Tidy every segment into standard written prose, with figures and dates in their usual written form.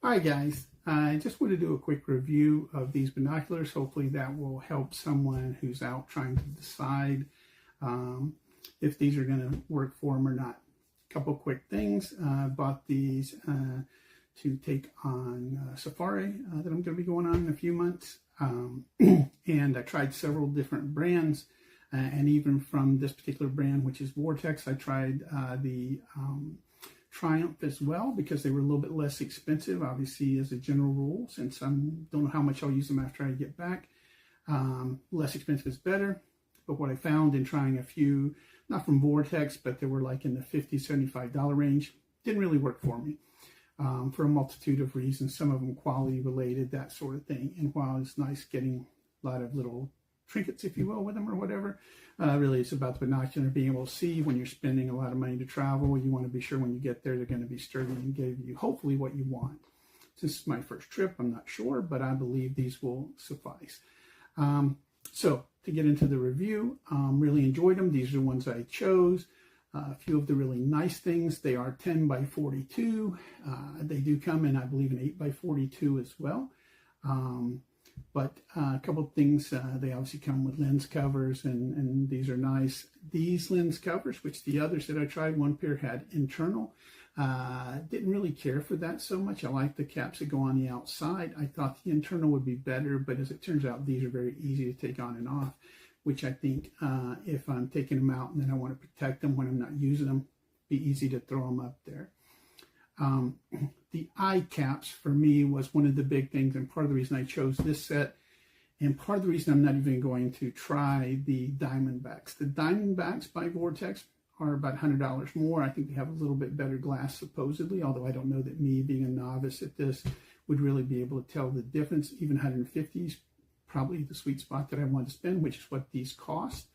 Hi guys, I just want to do a quick review of these binoculars. Hopefully that will help someone who's out trying to decide if these are going to work for them or not. A couple quick things. I bought these to take on safari that I'm going to be going on in a few months. And I tried several different brands, and even from this particular brand, which is Vortex, I tried the Triumph as well, because they were a little bit less expensive, obviously, as a general rule, since I don't know how much I'll use them after I get back. Less expensive is better, but what I found in trying a few, not from Vortex, but they were like in the $50, $75 range, didn't really work for me for a multitude of reasons, some of them quality related, that sort of thing. And while it's nice getting a lot of little trinkets, if you will, with them or whatever, really it's about the binocular, being able to see when you're spending a lot of money to travel. You want to be sure when you get there they're going to be sturdy and give you hopefully what you want. Since it's my first trip, I'm not sure, but I believe these will suffice. So to get into the review, really enjoyed them. These are the ones I chose. A few of the really nice things, they are 10x42. They do come in, I believe, an 8x42 as well. But a couple of things, they obviously come with lens covers, and these are nice. These lens covers, which the others that I tried, one pair had internal. Didn't really care for that so much. I like the caps that go on the outside. I thought the internal would be better, but as it turns out, these are very easy to take on and off, which I think if I'm taking them out and then I want to protect them when I'm not using them, be easy to throw them up there. The eye caps for me was one of the big things, and part of the reason I chose this set, and part of the reason I'm not even going to try the Diamondbacks. The Diamondbacks by Vortex are about $100 more. I think they have a little bit better glass supposedly, although I don't know that me being a novice at this would really be able to tell the difference. Even 150s, probably the sweet spot that I want to spend, which is what these cost.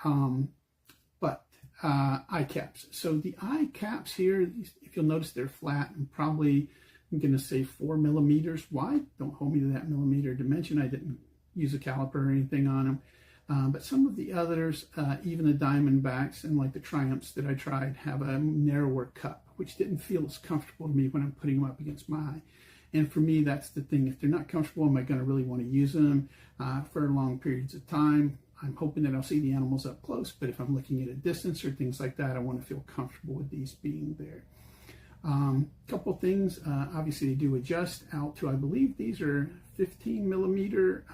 But eye caps. So the eye caps here, if you'll notice, they're flat and probably, I'm going to say 4 millimeters wide. Don't hold me to that millimeter dimension. I didn't use a caliper or anything on them. But some of the others, even the Diamondbacks and like the Triumphs that I tried, have a narrower cup, which didn't feel as comfortable to me when I'm putting them up against my eye. And for me, that's the thing. If they're not comfortable, am I going to really want to use them for long periods of time? I'm hoping that I'll see the animals up close, but if I'm looking at a distance or things like that, I want to feel comfortable with these being there. Couple things, obviously they do adjust out to, I believe these are 15 millimeter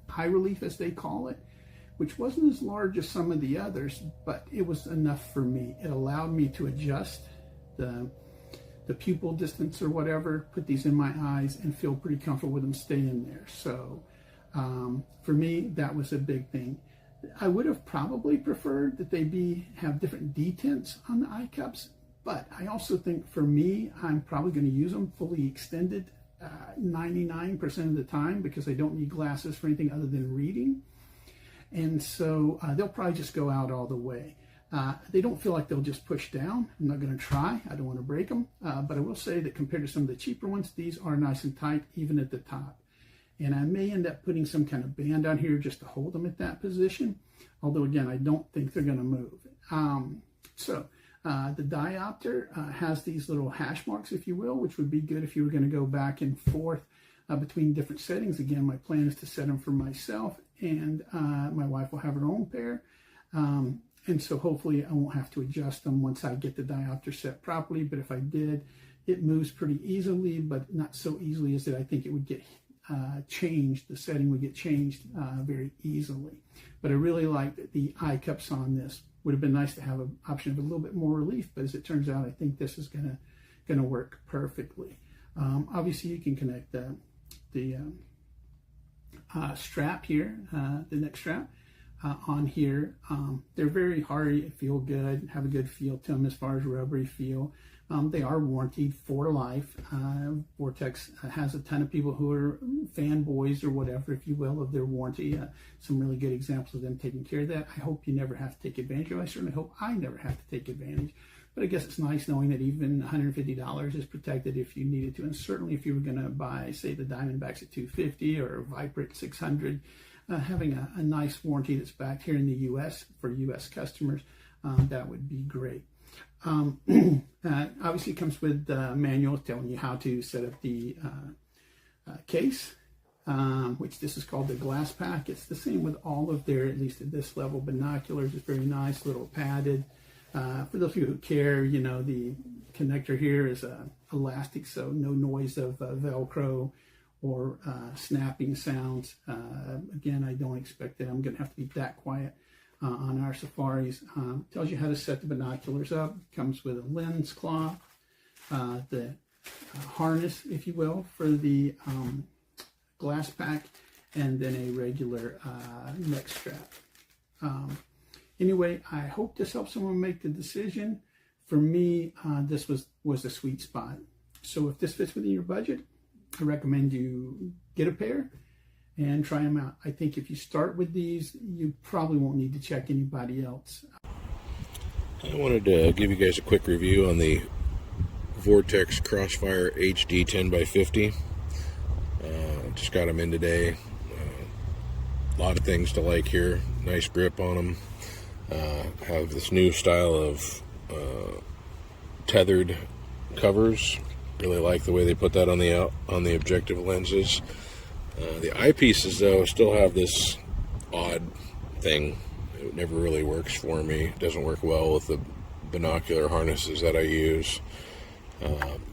high relief, as they call it, which wasn't as large as some of the others, but it was enough for me. It allowed me to adjust the pupil distance or whatever, put these in my eyes and feel pretty comfortable with them staying there. So for me, that was a big thing. I would have probably preferred that they have different detents on the eye cups, but I also think for me, I'm probably going to use them fully extended 99% of the time, because I don't need glasses for anything other than reading. And so they'll probably just go out all the way. They don't feel like they'll just push down. I'm not going to try. I don't want to break them. But I will say that compared to some of the cheaper ones, these are nice and tight, even at the top. And I may end up putting some kind of band on here just to hold them at that position. Although, again, I don't think they're going to move. The diopter has these little hash marks, if you will, which would be good if you were going to go back and forth between different settings. Again, my plan is to set them for myself, and my wife will have her own pair. And so hopefully I won't have to adjust them once I get the diopter set properly. But if I did, it moves pretty easily, but not so easily as that I think it would get changed. The setting would get changed very easily. But I really like the eye cups on this. Would have been nice to have an option of a little bit more relief, but as it turns out, I think this is gonna work perfectly. Obviously, you can connect the strap here, the neck strap, on here. They're very hardy, feel good, have a good feel to them as far as rubbery feel. They are warranted for life. Vortex has a ton of people who are fanboys or whatever, if you will, of their warranty. Some really good examples of them taking care of that. I hope you never have to take advantage of it. I certainly hope I never have to take advantage. But I guess it's nice knowing that even $150 is protected if you needed to. And certainly if you were going to buy, say, the Diamondbacks at $250 or Viper at $600, having a nice warranty that's backed here in the U.S. for U.S. customers, that would be great. Obviously it comes with a manual telling you how to set up the case, which this is called the glass pack. It's the same with all of their, at least at this level, binoculars. It's very nice, little padded. For those of you who care, you know, the connector here is elastic, so no noise of Velcro or snapping sounds. Again, I don't expect that I'm going to have to be that quiet on our safaris. Tells you how to set the binoculars up. Comes with a lens cloth, the harness, if you will, for the glass pack, and then a regular neck strap. Anyway, I hope this helps someone make the decision. For me, this was a sweet spot. So if this fits within your budget, I recommend you get a pair and try them out. I think if you start with these, you probably won't need to check anybody else. I wanted to give you guys a quick review on the Vortex Crossfire HD 10x50. Just got them in today. A lot of things to like here. Nice grip on them. Have this new style of tethered covers. Really like the way they put that on the objective lenses. The eyepieces, though, still have this odd thing. It never really works for me. It doesn't work well with the binocular harnesses that I use.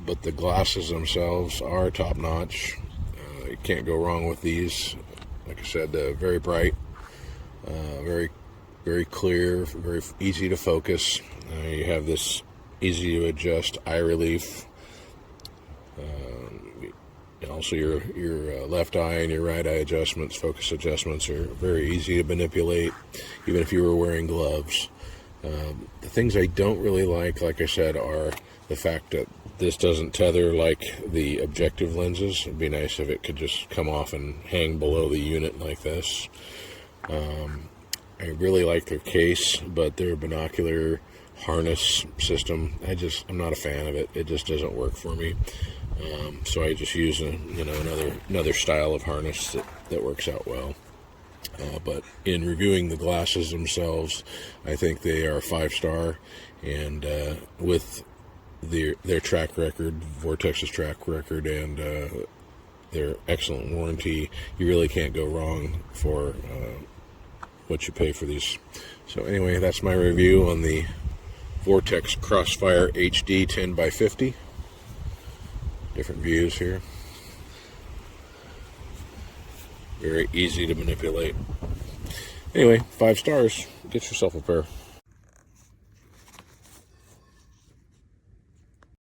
But the glasses themselves are top-notch. You can't go wrong with these. Like I said, very bright, very clear, very easy to focus. You have this easy to adjust eye relief. Also, your left eye and your right eye adjustments, focus adjustments, are very easy to manipulate, even if you were wearing gloves. The things I don't really like I said, are the fact that this doesn't tether like the objective lenses. It'd be nice if it could just come off and hang below the unit like this. I really like their case, but their binocular harness system, I'm not a fan of it. It just doesn't work for me. So I just use another style of harness that works out well. But in reviewing the glasses themselves, I think they are 5-star, and with their track record, Vortex's track record, and their excellent warranty, you really can't go wrong for what you pay for these. So anyway, that's my review on the Vortex Crossfire HD 10x50. Different views here. Very easy to manipulate. Anyway, 5 stars. Get yourself a pair.